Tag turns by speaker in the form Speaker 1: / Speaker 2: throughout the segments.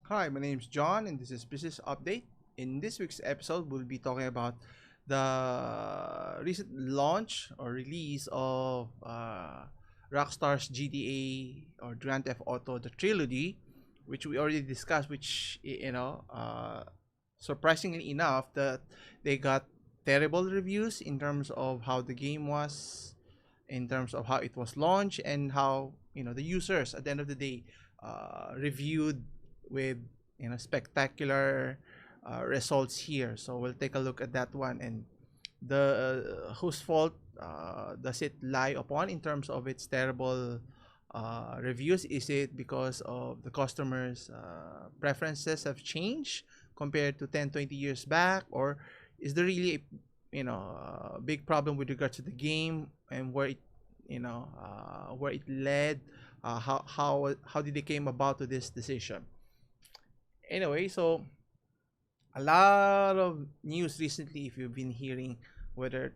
Speaker 1: Hi, my name is John, and this is Business Update. In this week's episode, we'll be talking about the recent launch or release of Rockstar's GTA or Grand Theft Auto, the Trilogy, which we already discussed. Which surprisingly enough, that they got terrible reviews in terms of how the game was, in terms of how it was launched, and how the users at the end of the day reviewed with spectacular results here. So we'll take a look at that one, and the whose fault does it lie upon in terms of its terrible reviews? Is it because of the customers' preferences have changed compared to 10-20 years back, or is there really a big problem with regards to the game and where it led? How did they came about to this decision? Anyway, so a lot of news recently, if you've been hearing, whether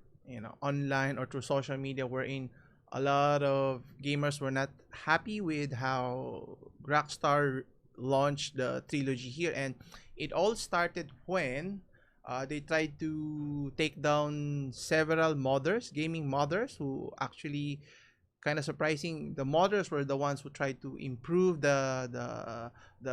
Speaker 1: online or through social media, wherein a lot of gamers were not happy with how Rockstar launched the trilogy here. And it all started when they tried to take down several modders, gaming modders, who actually, kind of surprising, the modders were the ones who tried to improve the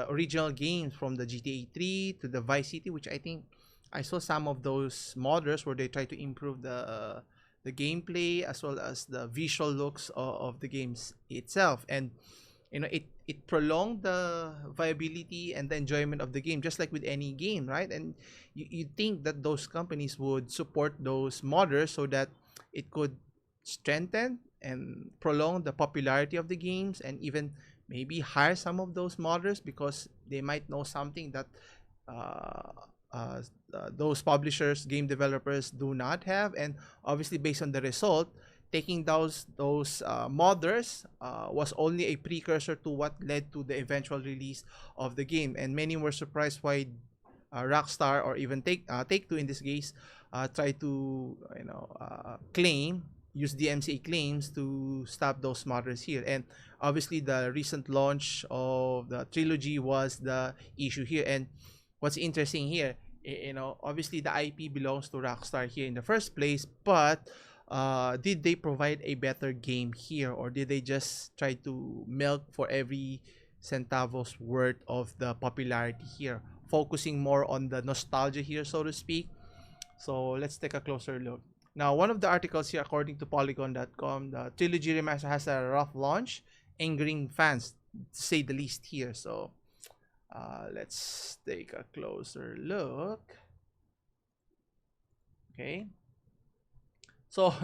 Speaker 1: original games, from the GTA 3 to the Vice City, which I think I saw some of those modders where they try to improve the gameplay as well as the visual looks of the games itself. And it prolonged the viability and the enjoyment of the game, just like with any game, right? And you think that those companies would support those modders so that it could strengthen and prolong the popularity of the games, and even maybe hire some of those modders because they might know something that uh, uh, those publishers, game developers do not have. And obviously, based on the result, taking those modders was only a precursor to what led to the eventual release of the game. And many were surprised why Rockstar, or even Take Two in this case, try to claim use DMCA claims to stop those modders here. And obviously, the recent launch of the trilogy was the issue here. And what's interesting here, obviously the IP belongs to Rockstar here in the first place, but did they provide a better game here, or did they just try to milk for every centavos worth of the popularity here, focusing more on the nostalgia here, so to speak? So let's take a closer look. Now, one of the articles here, according to Polygon.com, the Trilogy Remaster has a rough launch, angering fans, to say the least here. So let's take a closer look. Okay. So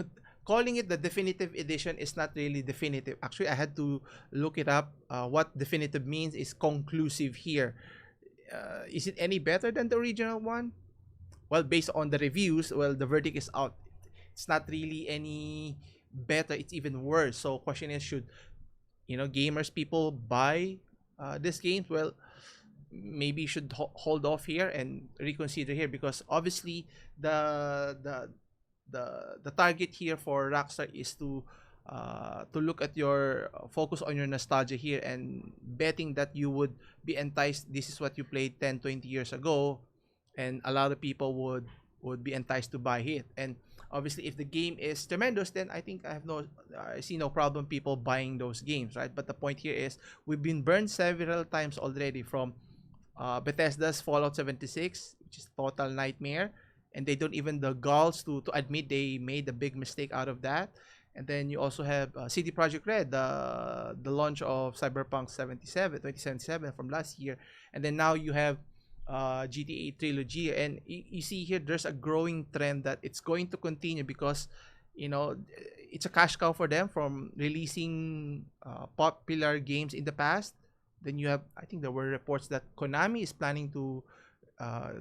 Speaker 1: calling it the definitive edition is not really definitive. Actually, I had to look it up. What definitive means is conclusive here. Is it any better than the original one? Well, based on the reviews, well, the verdict is out. It's not really any better. It's even worse. So question is, should gamers, people, buy this game? Well, maybe you should hold off here and reconsider here, because obviously the target here for Rockstar is to look at your focus on your nostalgia here, and betting that you would be enticed. This is what you played 10-20 years ago, and a lot of people would be enticed to buy it. And obviously, if the game is tremendous, then I see no problem people buying those games, right? But the point here is, we've been burned several times already from Bethesda's Fallout 76, which is total nightmare, and they don't even the gulls to admit they made a big mistake out of that. And then you also have CD Projekt Red, the launch of Cyberpunk 2077 from last year. And then now you have GTA Trilogy, and you see here there's a growing trend that it's going to continue, because it's a cash cow for them from releasing popular games in the past. Then you have, I think there were reports that Konami is planning to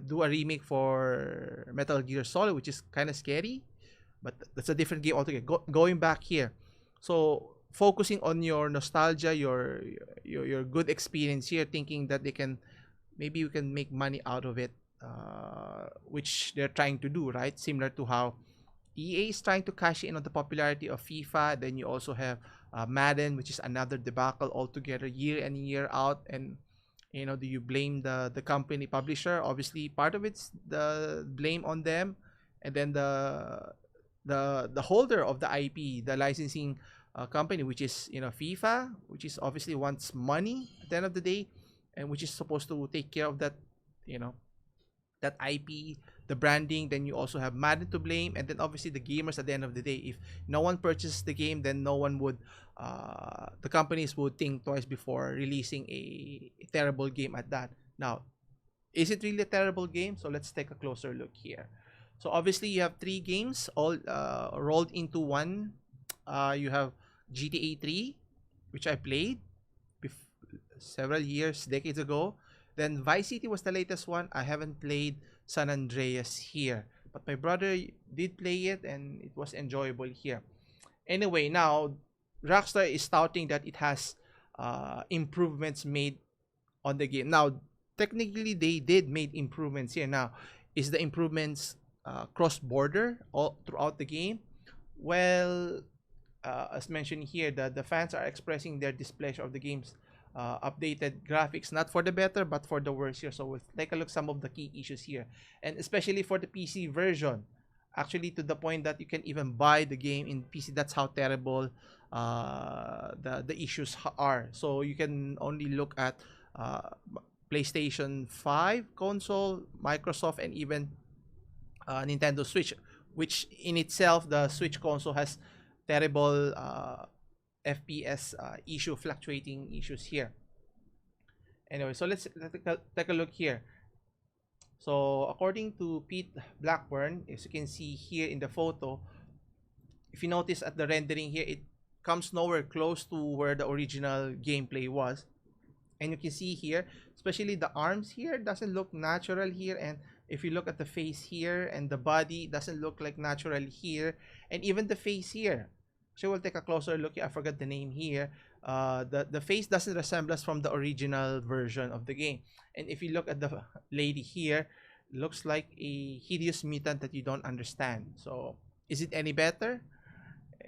Speaker 1: do a remake for Metal Gear Solid, which is kind of scary, but that's a different game altogether. Going back here, so focusing on your nostalgia, your good experience here, thinking that maybe you can make money out of it, which they're trying to do, right? Similar to how EA is trying to cash in on the popularity of FIFA. Then you also have Madden, which is another debacle altogether, year in year out. And do you blame the company publisher? Obviously, part of it's the blame on them, and then the holder of the IP, the licensing company, which is FIFA, which is obviously wants money at the end of the day, and which is supposed to take care of that, you know that IP, the branding. Then you also have Madden to blame, and then obviously the gamers at the end of the day. If no one purchases the game, then no one would, the companies would think twice before releasing a terrible game at that. Now, is it really a terrible game? So let's take a closer look here. So obviously you have three games all rolled into one. You have GTA 3, which I played several years, decades ago. Then Vice City was the latest one. I haven't played San Andreas here, but my brother did play it and it was enjoyable here. Anyway, now Rockstar is touting that it has improvements made on the game. Now, technically, they did make improvements here. Now, is the improvements cross-border all throughout the game? Well, as mentioned here, the fans are expressing their displeasure of the game's updated graphics, not for the better but for the worse here. So we'll take a look some of the key issues here, and especially for the PC version, actually to the point that you can even buy the game in PC. That's how terrible the issues are. So you can only look at PlayStation 5 console, Microsoft, and even Nintendo Switch, which in itself, the Switch console has terrible FPS fluctuating issues here. Anyway, so let's take a look here. So according to Pete Blackburn, as you can see here in the photo, if you notice at the rendering here, it comes nowhere close to where the original gameplay was. And you can see here, especially the arms here doesn't look natural here, and if you look at the face here and the body, doesn't look like natural here, and even the face here. So we'll take a closer look. I forgot the name here. The face doesn't resemble us from the original version of the game. And if you look at the lady here, looks like a hideous mutant that you don't understand. So is it any better?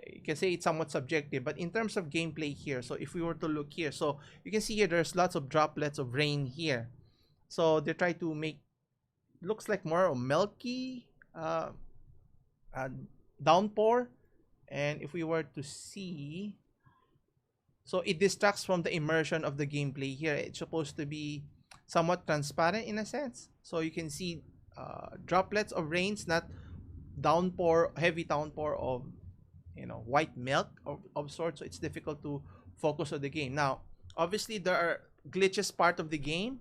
Speaker 1: You can say it's somewhat subjective, but in terms of gameplay here, so if we were to look here, so you can see here there's lots of droplets of rain here. So they try to make, looks like more milky downpour. And if we were to see, so it distracts from the immersion of the gameplay here. It's supposed to be somewhat transparent in a sense, so you can see droplets of rains, not downpour, heavy downpour of white milk of sorts. So it's difficult to focus on the game. Now obviously there are glitches part of the game,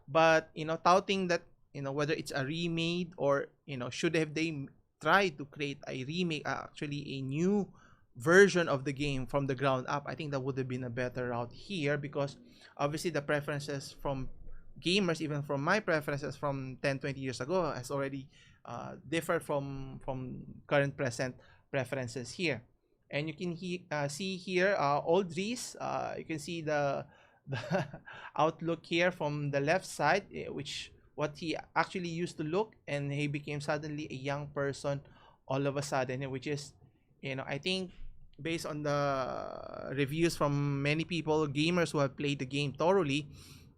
Speaker 1: but touting that whether it's a remade or should have they tried to create a remake, actually a new version of the game from the ground up, I think that would have been a better route here, because obviously the preferences from gamers, even from my preferences from 10-20 years ago, has already differed from current present preferences here. And you can see here old Reese. You can see the outlook here from the left side, which what he actually used to look, and he became suddenly a young person all of a sudden, which is I think based on the reviews from many people, gamers who have played the game thoroughly,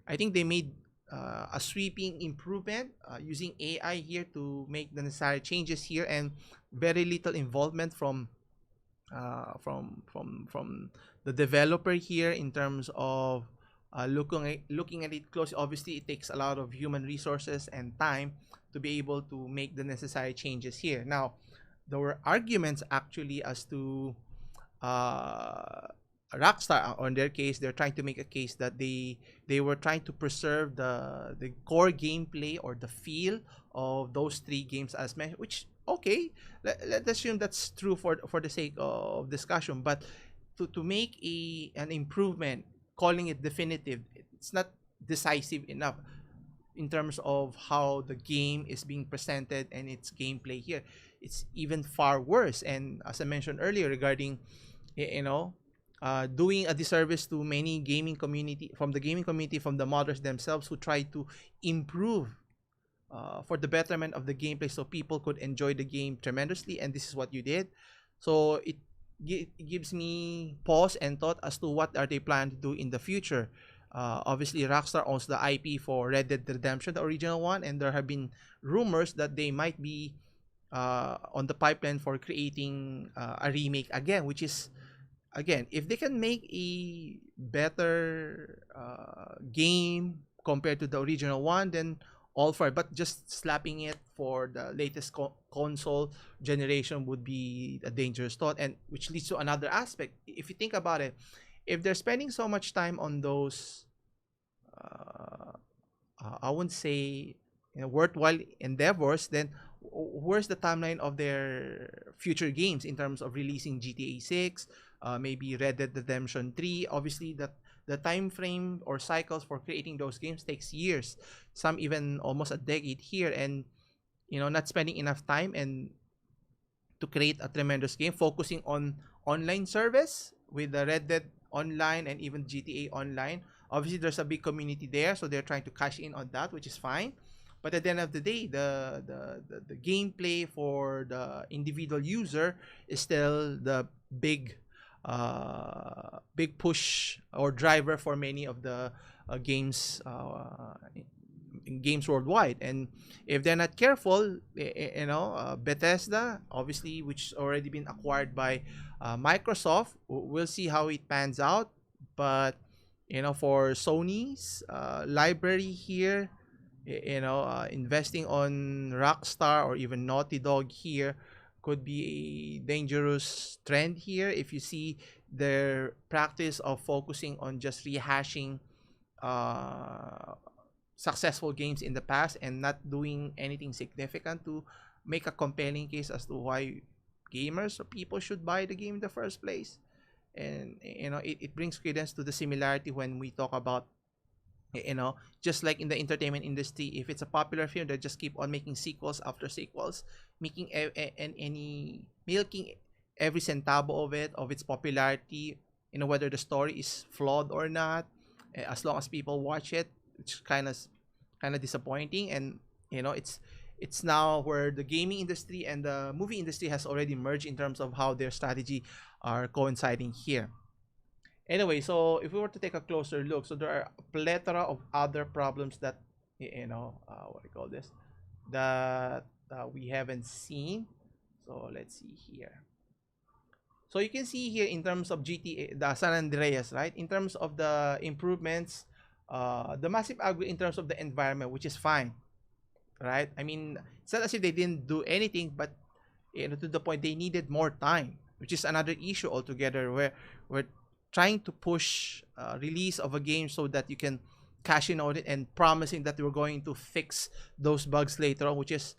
Speaker 1: I think they made a sweeping improvement using AI here to make the necessary changes here, and very little involvement from the developer here in terms of looking at it closely. Obviously it takes a lot of human resources and time to be able to make the necessary changes here. Now there were arguments actually as to Rockstar, on their case, they're trying to make a case that they were trying to preserve the core gameplay or the feel of those three games as mentioned, which okay, let's assume that's true for the sake of discussion. But to make an improvement, calling it definitive, it's not decisive enough in terms of how the game is being presented and its gameplay here. It's even far worse, and as I mentioned earlier regarding doing a disservice to many gaming community, from the modders themselves, who try to improve for the betterment of the gameplay so people could enjoy the game tremendously, and this is what you did. So it gives me pause and thought as to what are they planning to do in the future. Obviously, Rockstar owns the IP for Red Dead Redemption, the original one, and there have been rumors that they might be on the pipeline for creating a remake again, which is, again, if they can make a better game compared to the original one, then all for it. But just slapping it for the latest console generation would be a dangerous thought, and which leads to another aspect. If you think about it, if they're spending so much time on those, uh, I wouldn't say, worthwhile endeavors, then where's the timeline of their future games in terms of releasing GTA 6, maybe Red Dead Redemption 3? Obviously, that the time frame or cycles for creating those games takes years, some even almost a decade here, and not spending enough time and to create a tremendous game, focusing on online service with the Red Dead Online and even GTA Online. Obviously, there's a big community there, so they're trying to cash in on that, which is fine. But at the end of the day, the gameplay for the individual user is still the big push or driver for many of the games in games worldwide. And if they're not careful, Bethesda, obviously, which already been acquired by Microsoft, we'll see how it pans out. But for Sony's library here, investing on Rockstar or even Naughty Dog here could be a dangerous trend here if you see their practice of focusing on just rehashing uh, successful games in the past and not doing anything significant to make a compelling case as to why gamers or people should buy the game in the first place. And it brings credence to the similarity when we talk about, just like in the entertainment industry, if it's a popular film, they just keep on making sequels after sequels, making and any milking every centavo of its popularity, whether the story is flawed or not, as long as people watch it, which kind of disappointing. And it's now where the gaming industry and the movie industry has already merged in terms of how their strategy are coinciding here. Anyway, so if we were to take a closer look, so there are a plethora of other problems that, what do you call this, that we haven't seen. So let's see here. So you can see here in terms of GTA, the San Andreas, right? In terms of the improvements, the massive upgrade in terms of the environment, which is fine, right? I mean, it's not as if they didn't do anything, but to the point they needed more time, which is another issue altogether, where we're trying to push release of a game so that you can cash in on it and promising that we're going to fix those bugs later on, which is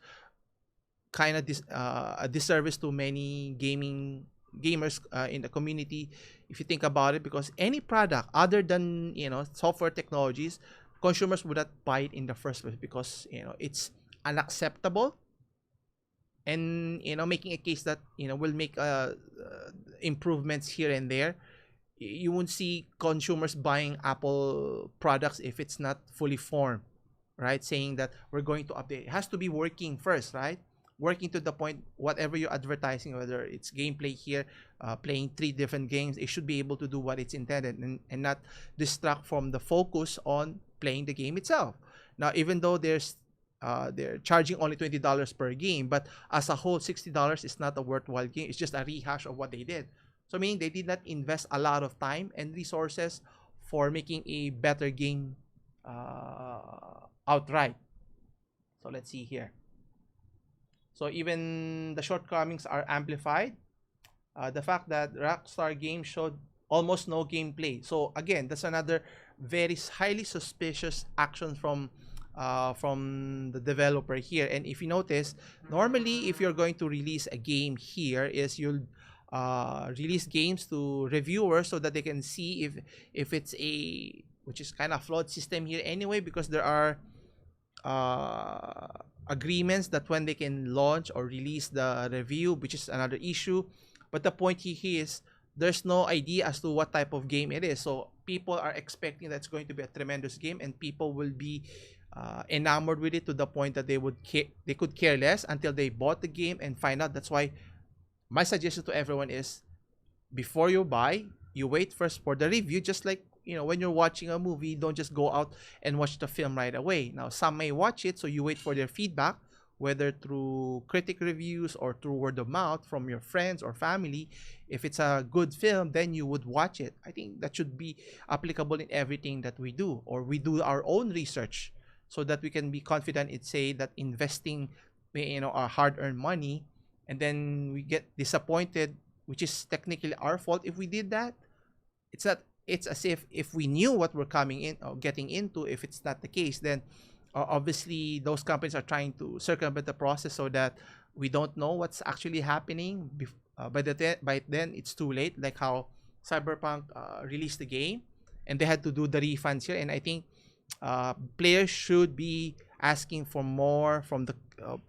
Speaker 1: kind of a disservice to many gamers in the community, if you think about it, because any product other than software technologies, consumers would not buy it in the first place because it's unacceptable. And making a case that will make improvements here and there, you won't see consumers buying Apple products if it's not fully formed, right? Saying that we're going to update, it has to be working first, right? Working to the point, whatever you're advertising, whether it's gameplay here, playing 3 different games, it should be able to do what it's intended, and not distract from the focus on playing the game itself. Now, even though they're charging only $20 per game, but as a whole, $60 is not a worthwhile game. It's just a rehash of what they did. So meaning they did not invest a lot of time and resources for making a better game outright. So let's see here. So even the shortcomings are amplified. The fact that Rockstar Games showed almost no gameplay. So again, that's another very highly suspicious action from the developer here. And if you notice, normally if you're going to release a game here, is you'll release games to reviewers so that they can see if it's a, which is kind of flawed system here anyway, because there are agreements that when they can launch or release the review, which is another issue. But the point here is there's no idea as to what type of game it is. So people are expecting that's going to be a tremendous game, and people will be enamored with it to the point that they could care less until they bought the game and find out. That's why my suggestion to everyone is, before you buy, you wait first for the review, just like when you're watching a movie, don't just go out and watch the film right away. Now, some may watch it, so you wait for their feedback, whether through critic reviews or through word of mouth from your friends or family. If it's a good film, then you would watch it. I think that should be applicable in everything that we do, or we do our own research so that we can be confident in say that investing our hard-earned money, and then we get disappointed, which is technically our fault if we did that. It's not. It's as if we knew what we're coming in or getting into. If it's not the case, then obviously those companies are trying to circumvent the process so that we don't know what's actually happening. By then it's too late. Like how Cyberpunk released the game, and they had to do the refunds here. And I think players should be asking for more from the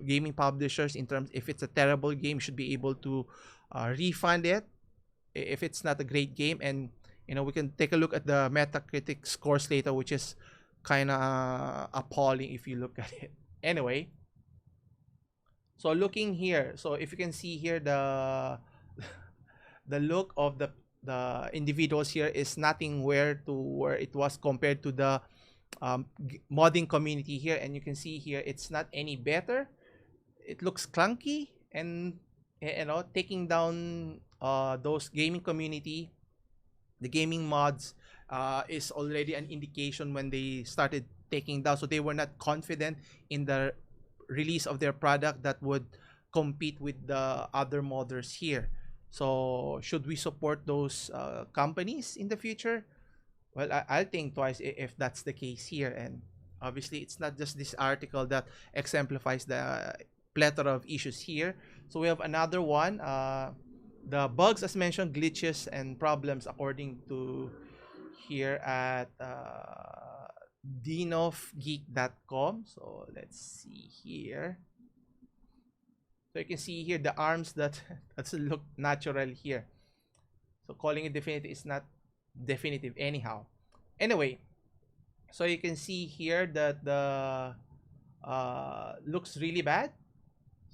Speaker 1: gaming publishers in terms if it's a terrible game, should be able to refund it if it's not a great game. And we can take a look at the Metacritic scores later, which is kind of appalling if you look at it. Anyway, so looking here, so if you can see here, the look of the individuals here is nothing where it was compared to the modding community here. And you can see here it's not any better. It looks clunky, and taking down those gaming community, the gaming mods, is already an indication when they started taking down. So they were not confident in the release of their product that would compete with the other modders here. So should we support those companies in the future? Well, I'll think twice if that's the case here. And obviously it's not just this article that exemplifies the plethora of issues here. So we have another one. The bugs, as mentioned, glitches and problems according to here at denofgeek.com. So let's see here. So you can see here the arms that doesn't look natural here. So calling it definitive is not definitive anyhow. Anyway, so you can see here that the looks really bad.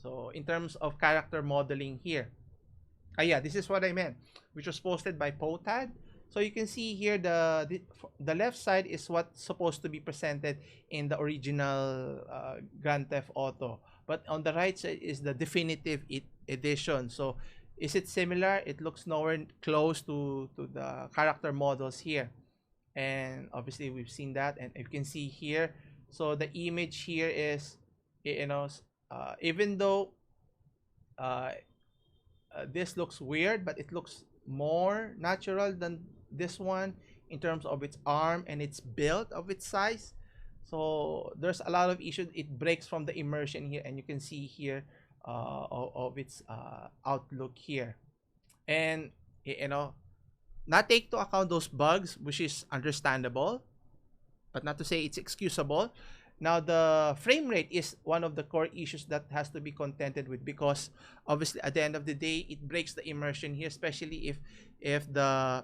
Speaker 1: So in terms of character modeling here, yeah, this is what I meant, which was posted by Potad. So you can see here the left side is what's supposed to be presented in the original Grand Theft Auto, but on the right side is the definitive edition. So is it similar? It looks nowhere close to the character models here, and obviously we've seen that. And you can see here, so the image here is, even though this looks weird, but it looks more natural than this one in terms of its arm and its build of its size. So there's a lot of issues. It breaks from the immersion here, and you can see here of its outlook here. And not take to account those bugs, which is understandable, but not to say it's excusable. Now, the frame rate is one of the core issues that has to be contended with, because obviously at the end of the day it breaks the immersion here, especially if the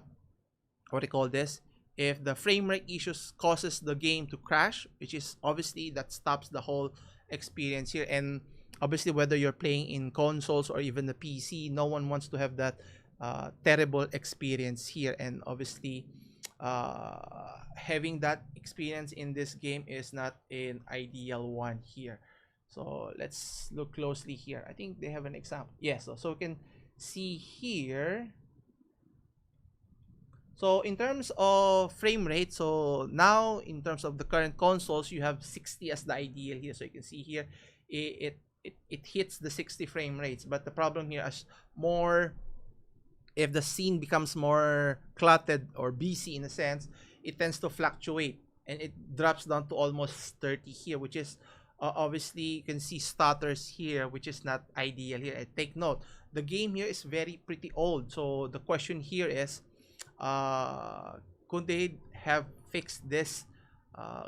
Speaker 1: if the frame rate issues causes the game to crash, which is obviously that stops the whole experience here. And obviously whether you're playing in consoles or even the PC, no one wants to have that terrible experience here. And obviously having that experience in this game is not an ideal one here. So let's look closely here. I think they have an example. Yes, so we can see here. So in terms of frame rate, so now in terms of the current consoles, you have 60 as the ideal here. So you can see here it hits the 60 frame rates. But the problem here is more, if the scene becomes more cluttered or busy in a sense, it tends to fluctuate and it drops down to almost 30 here, which is obviously you can see stutters here, which is not ideal here. And take note, the game here is pretty old. So the question here is, could they have fixed this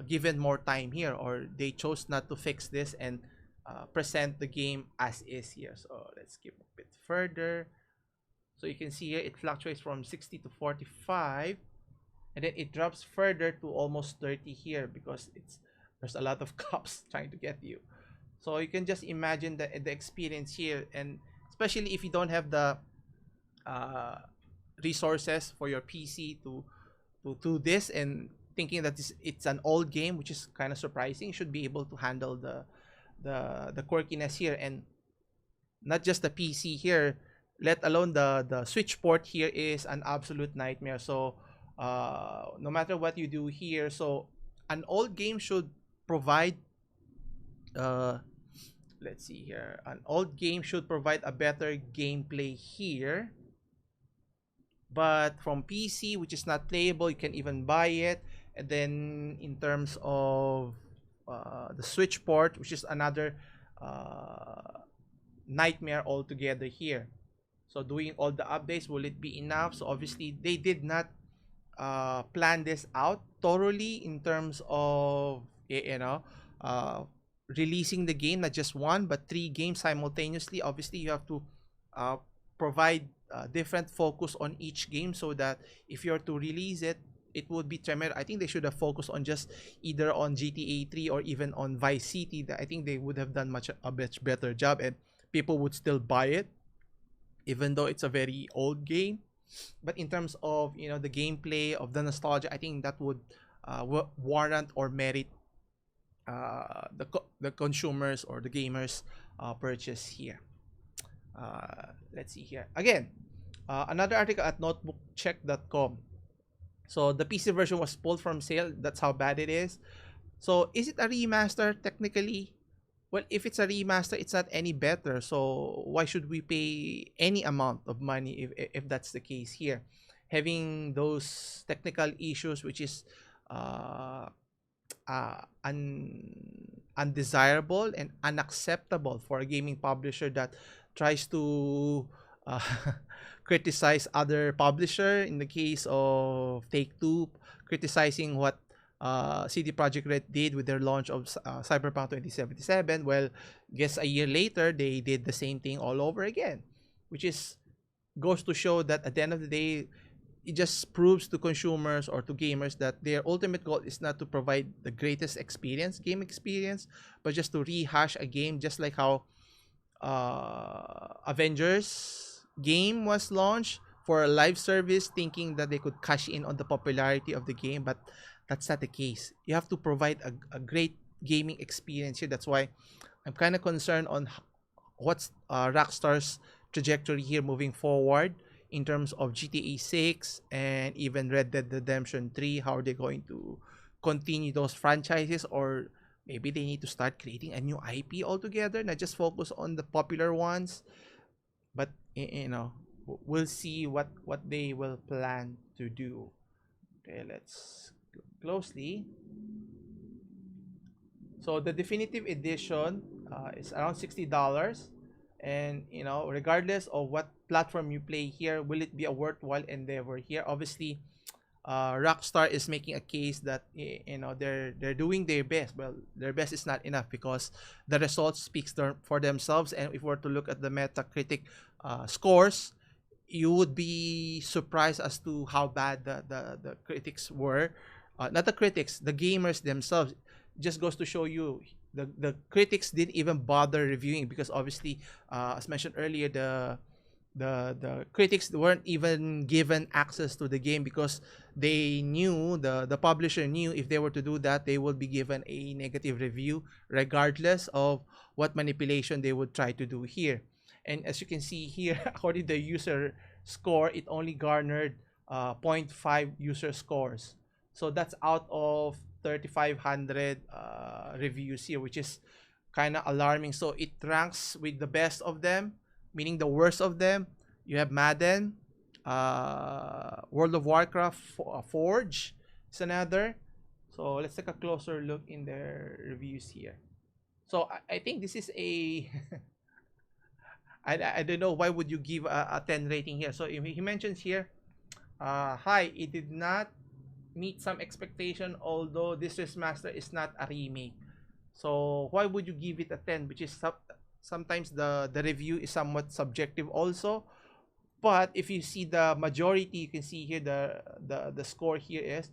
Speaker 1: given more time here, or they chose not to fix this and present the game as is here? So let's skip a bit further. So you can see here it fluctuates from 60 to 45, and then it drops further to almost 30 here because there's a lot of cops trying to get you. So you can just imagine the experience here, and especially if you don't have the resources for your PC to to this, and thinking that it's an old game, which is kind of surprising. Should be able to handle the quirkiness here, and not just the PC here, let alone the Switch port here is an absolute nightmare. So no matter what you do here, so an old game should provide uh, let's see here, an old game should provide a better gameplay here. But from PC, which is not playable, you can even buy it. And then in terms of the Switch port, which is another nightmare altogether here. So doing all the updates, will it be enough? So obviously they did not plan this out thoroughly in terms of uh, releasing the game, not just one but three games simultaneously. Obviously you have to uh, provide different focus on each game, so that if you're to release it, it would be tremendous. I think they should have focused on just either on GTA 3 or even on Vice City. That I think they would have done much better job, and people would still buy it even though it's a very old game. But in terms of the gameplay, of the nostalgia, I think that would warrant or merit the consumers or the gamers purchase here. Let's see here again, another article at notebookcheck.com. So the PC version was pulled from sale. That's how bad it is. So is it a remaster technically? Well, if it's a remaster, it's not any better. So why should we pay any amount of money if that's the case here? Having those technical issues, which is uh, undesirable and unacceptable for a gaming publisher that tries to uh, criticize other publisher. In the case of Take Two, criticizing what CD Projekt Red did with their launch of Cyberpunk 2077. Well, guess a year later they did the same thing all over again, which is goes to show that at the end of the day, it just proves to consumers or to gamers that their ultimate goal is not to provide the greatest game experience, but just to rehash a game, just like how Avengers game was launched for a live service, thinking that they could cash in on the popularity of the game, but that's not the case. You have to provide a great gaming experience here. That's why I'm kind of concerned on what's Rockstar's trajectory here moving forward in terms of GTA 6 and even Red Dead Redemption 3. How are they going to continue those franchises, or maybe they need to start creating a new IP altogether, not just focus on the popular ones. But we'll see what they will plan to do. Okay, let's look closely. So the definitive edition is around $60, and regardless of what platform you play here, will it be a worthwhile endeavor here? Obviously, Rockstar is making a case that they're doing their best. Well, their best is not enough because the results speaks for themselves. And if we're to look at the Metacritic scores, you would be surprised as to how bad the critics were. Not the critics, the gamers themselves. Just goes to show you the critics didn't even bother reviewing, because obviously, as mentioned earlier, the critics weren't even given access to the game, because they knew, the publisher knew, if they were to do that, they would be given a negative review regardless of what manipulation they would try to do here. And as you can see here, according to the user score, it only garnered 0.5 user scores. So that's out of 3,500 reviews here, which is kind of alarming. So it ranks with the best of them, meaning the worst of them. You have Madden, World of Warcraft, Forge is another. So let's take a closer look in their reviews here. So I think this is a I don't know, why would you give a 10 rating here? So he mentions here, hi, it did not meet some expectation, although this remaster is not a remake. So why would you give it a 10? Which is sometimes the review is somewhat subjective also. But if you see the majority, you can see here the score here is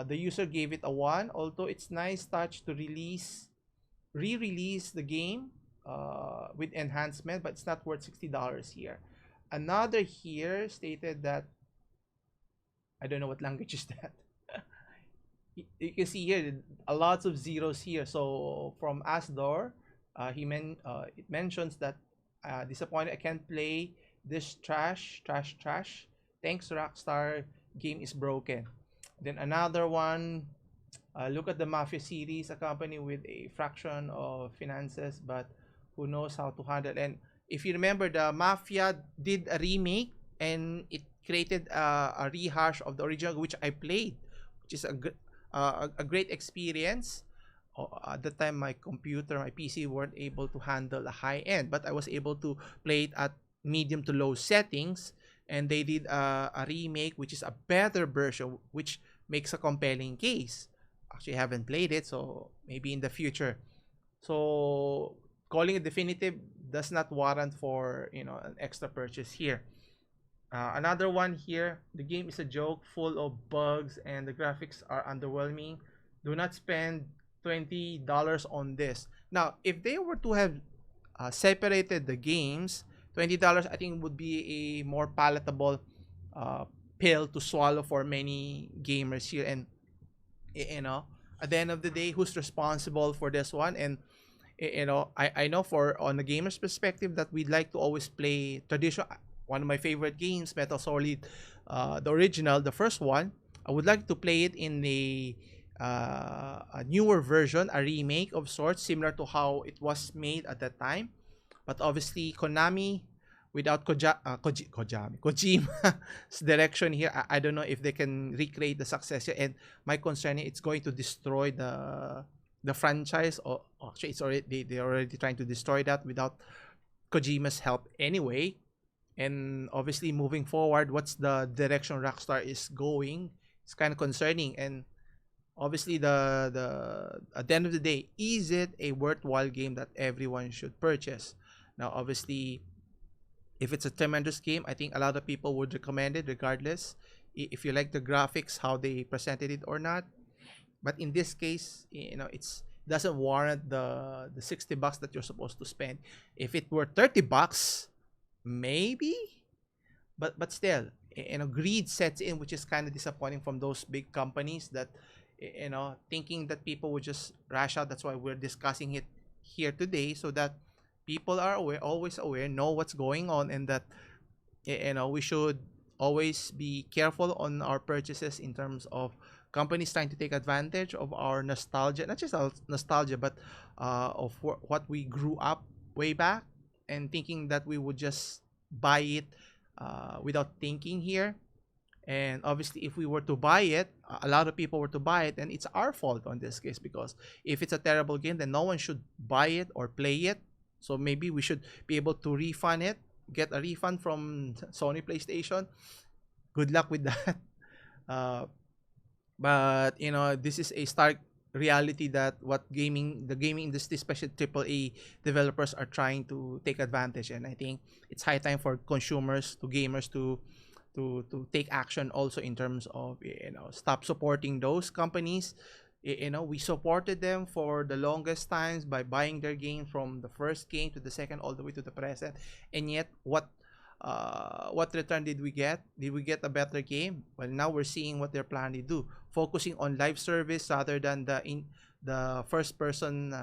Speaker 1: the user gave it a 1, although it's nice touch to re-release the game with enhancement, but it's not worth $60 here. Another here stated that I don't know what language is that. You can see here a lots of zeros here. So from Asdor, it mentions that disappointed, I can't play this trash. Thanks Rockstar, game is broken. Then another one, look at the Mafia series, a company with a fraction of finances, but who knows how to handle. And if you remember, the Mafia did a remake, and it created a rehash of the original, which I played, which is a great experience. At the time, my computer, my PC weren't able to handle the high end, but I was able to play it at medium to low settings, and they did a remake, which is a better version, which makes a compelling case. Actually, I haven't played it, so maybe in the future. So calling it definitive does not warrant for an extra purchase here. Another one here, the game is a joke, full of bugs, and the graphics are underwhelming. Do not spend $20 on this. Now, if they were to have separated the games, $20 I think would be a more palatable uh, pill to swallow for many gamers here. And at the end of the day, who's responsible for this one? And I know, for on the gamer's perspective, that we'd like to always play traditional. One of my favorite games, Metal Solid, the original, the first one, I would like to play it in a newer version, a remake of sorts, similar to how it was made at that time. But obviously, Konami, without Kojima's direction here, I don't know if they can recreate the success here. And my concern is it's going to destroy the franchise. Or actually, it's already they're already trying to destroy that without Kojima's help anyway. And obviously, moving forward, what's the direction Rockstar is going? It's kind of concerning. And obviously, the at the end of the day, is it a worthwhile game that everyone should purchase? Now, obviously, if it's a tremendous game, I think a lot of people would recommend it regardless if you like the graphics, how they presented it or not. But in this case, it's doesn't warrant the $60 that you're supposed to spend. If it were $30, maybe, but still, greed sets in, which is kind of disappointing from those big companies that thinking that people would just rush out. That's why we're discussing it here today, so that people are aware, always aware, know what's going on, and that we should always be careful on our purchases in terms of companies trying to take advantage of our nostalgia, not just our nostalgia, but of what we grew up way back, and thinking that we would just buy it without thinking here. And obviously, if we were to buy it, a lot of people were to buy it, and it's our fault on this case, because if it's a terrible game, then no one should buy it or play it. So maybe we should be able to refund it, get a refund from Sony PlayStation. Good luck with that. Uh, but this is a stark reality that the gaming industry, especially AAA developers, are trying to take advantage. And I think it's high time for consumers, to gamers, to take action also, in terms of stop supporting those companies. We supported them for the longest times by buying their game, from the first game to the second, all the way to the present. And yet, what return did we get? Did we get a better game? Well, now we're seeing what they're planning to do, focusing on live service rather than the first person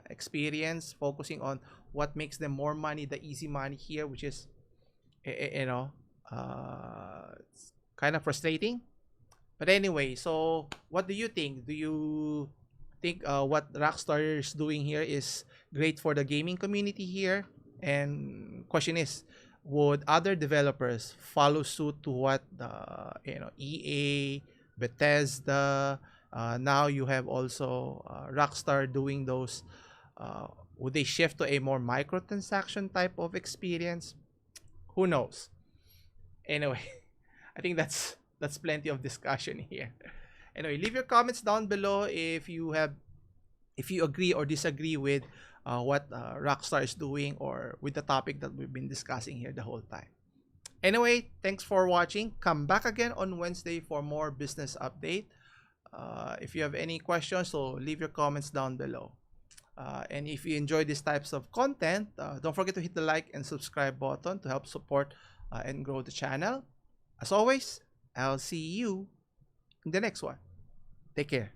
Speaker 1: experience, focusing on what makes them more money, the easy money here, which is it's kind of frustrating. But anyway, so what do you think? Do you think what Rockstar is doing here is great for the gaming community here? And question is, would other developers follow suit to what the EA, Bethesda, now you have also Rockstar doing those? Would they shift to a more microtransaction type of experience? Who knows? Anyway, I think that's plenty of discussion here. Anyway, leave your comments down below if you agree or disagree with what Rockstar is doing, or with the topic that we've been discussing here the whole time. Anyway, thanks for watching. Come back again on Wednesday for more business update. If you have any questions, so leave your comments down below. And if you enjoy these types of content, don't forget to hit the like and subscribe button to help support and grow the channel. As always, I'll see you in the next one. Take care.